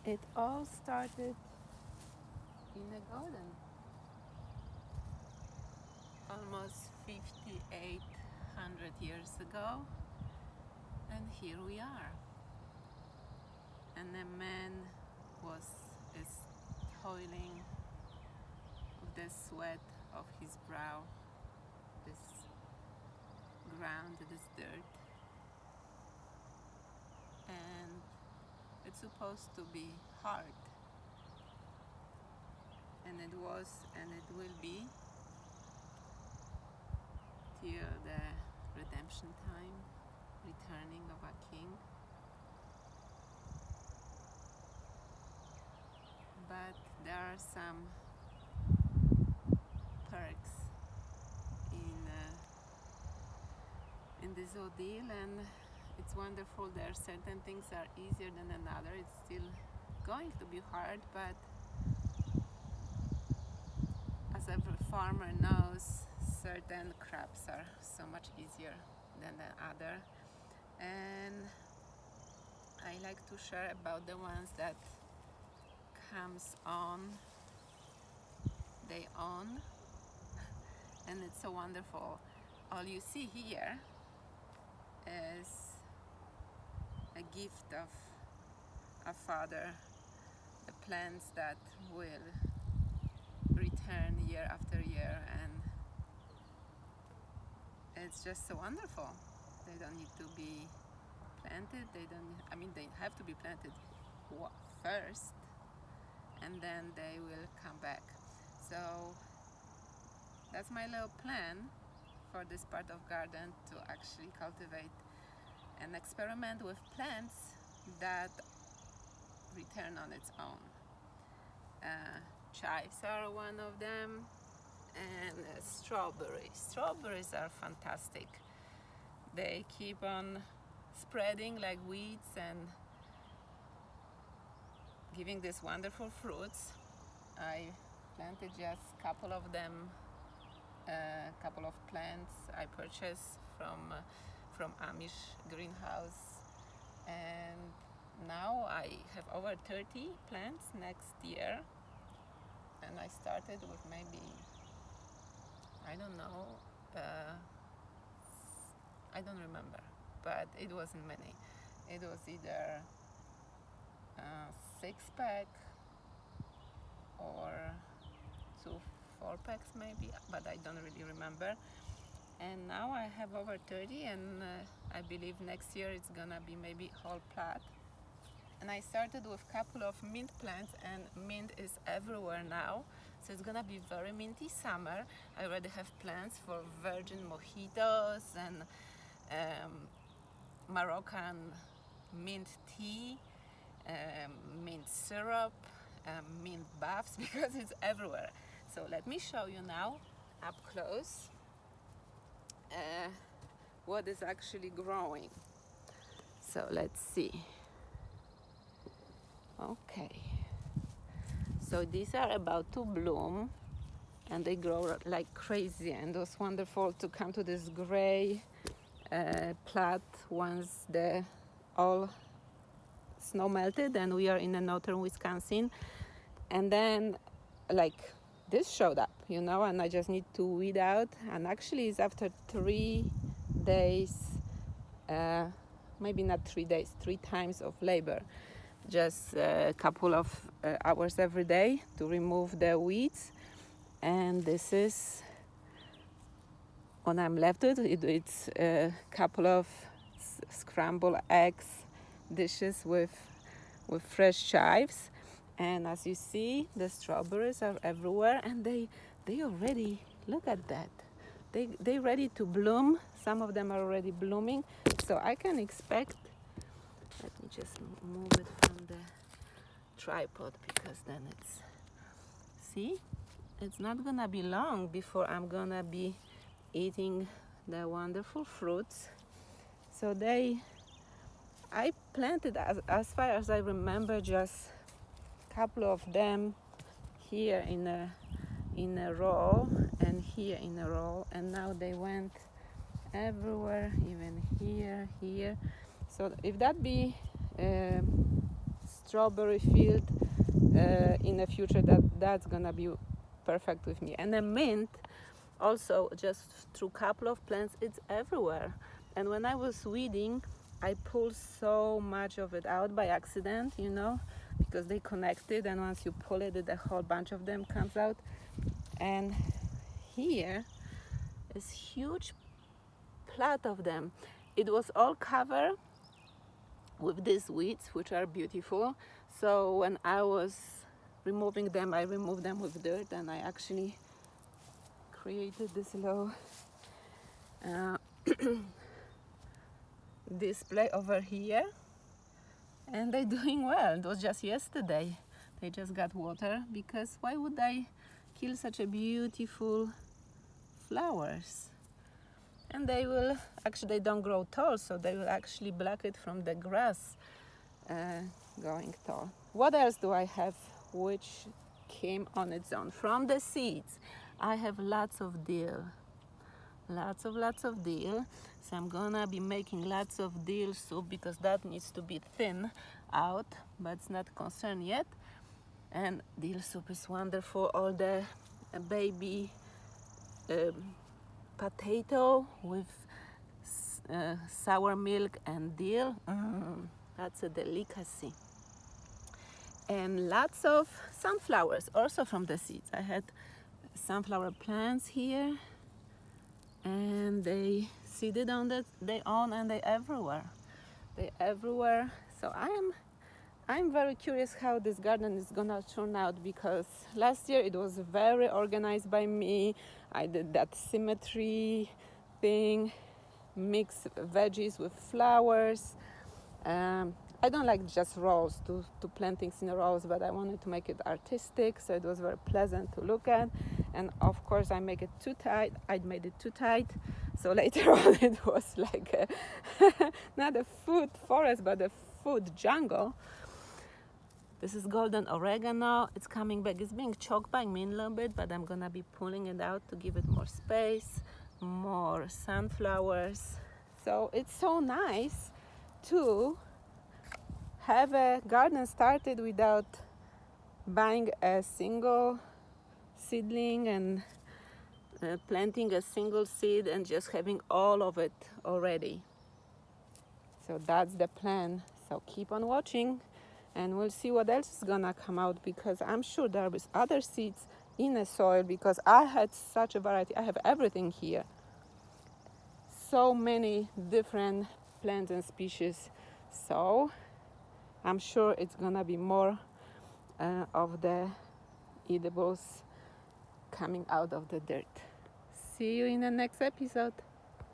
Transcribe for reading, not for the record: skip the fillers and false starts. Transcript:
It all started in a garden almost 5,800 years ago, and here we are. And a man is toiling with the sweat of his brow, this ground, this dirt, and it's supposed to be hard, and it was, and it will be till the redemption time, returning of a king. But there are some perks in this ordeal, and it's wonderful. There are certain things are easier than another. It's still going to be hard, but as every farmer knows, certain crops are so much easier than the other, and I like to share about the ones that comes on they own, and it's so wonderful. All you see here is a gift of a father, the plants that will return year after year, and it's just so wonderful. They don't need to be planted. They have to be planted first, and then they will come back. So that's my little plan for this part of garden, to actually cultivate and experiment with plants that return on its own. Chives are one of them, and strawberries. Strawberries are fantastic. They keep on spreading like weeds and giving these wonderful fruits. I planted just a couple of them, a couple of plants I purchased from Amish greenhouse, and now I have over 30 plants next year, and I started with maybe, I don't know, I don't remember, but it wasn't many. It was either 6-pack or 2 4-packs maybe, but I don't really remember. And now I have over 30, and I believe next year it's gonna be maybe whole plot. And I started with a couple of mint plants, and mint is everywhere now, so it's gonna be very minty summer. I already have plans for virgin mojitos and Moroccan mint tea, mint syrup, mint baths, because it's everywhere. So let me show you now up close what is actually growing. So let's see. Okay, so these are about to bloom, and they grow like crazy, and it was wonderful to come to this gray plot once the all snow melted, and we are in the northern Wisconsin, and then like this showed up, and I just need to weed out, and actually it's after 3 days, maybe not 3 days, 3 times of labor, just a couple of hours every day to remove the weeds. And this is when I'm left with it, it's a couple of scrambled eggs dishes with fresh chives. And as you see, the strawberries are everywhere, and they already, look at that, they ready to bloom. Some of them are already blooming, so I can expect, let me just move it from the tripod, because then it's not gonna be long before I'm gonna be eating the wonderful fruits. So I planted, as far as I remember, just a couple of them here in a row, and here in a row, and now they went everywhere, even here. So if that be strawberry field in the future, that's gonna be perfect with me. And the mint also, just through a couple of plants, it's everywhere. And when I was weeding, I pulled so much of it out by accident, you know, because they connected, and once you pull it, a whole bunch of them comes out. And here is huge plot of them. It was all covered with these weeds, which are beautiful. So when I was removing them, I removed them with dirt, and I actually created this little display over here, and they're doing well. It was just yesterday they just got water, because why would I kill such a beautiful flowers? And they will actually, they don't grow tall, so they will actually block it from the grass going tall. What else do I have which came on its own from the seeds? I have lots of dill, lots of dill. So I'm gonna be making lots of dill soup, because that needs to be thin out, but it's not concerned yet. And dill soup is wonderful. All the baby potato with sour milk and dill, that's a delicacy. And lots of sunflowers also from the seeds. I had sunflower plants here, and they seeded on their own, and they're everywhere. So I'm very curious how this garden is gonna turn out, because last year it was very organized by me. I did that symmetry thing, mix veggies with flowers. I don't like just rows, to plant things in rows, but I wanted to make it artistic, so it was very pleasant to look at. And of course I made it too tight, so later on it was like not a food forest, but a food jungle. This is golden oregano. It's coming back. It's being choked by me a little bit, but I'm gonna be pulling it out to give it more space, more sunflowers. So it's so nice to have a garden started without buying a single seedling and planting a single seed and just having all of it already. So that's the plan. So keep on watching, and we'll see what else is gonna come out, because I'm sure there is other seeds in the soil, because I had such a variety. I have everything here, so many different plants and species. So I'm sure it's gonna be more of the edibles coming out of the dirt. See you in the next episode.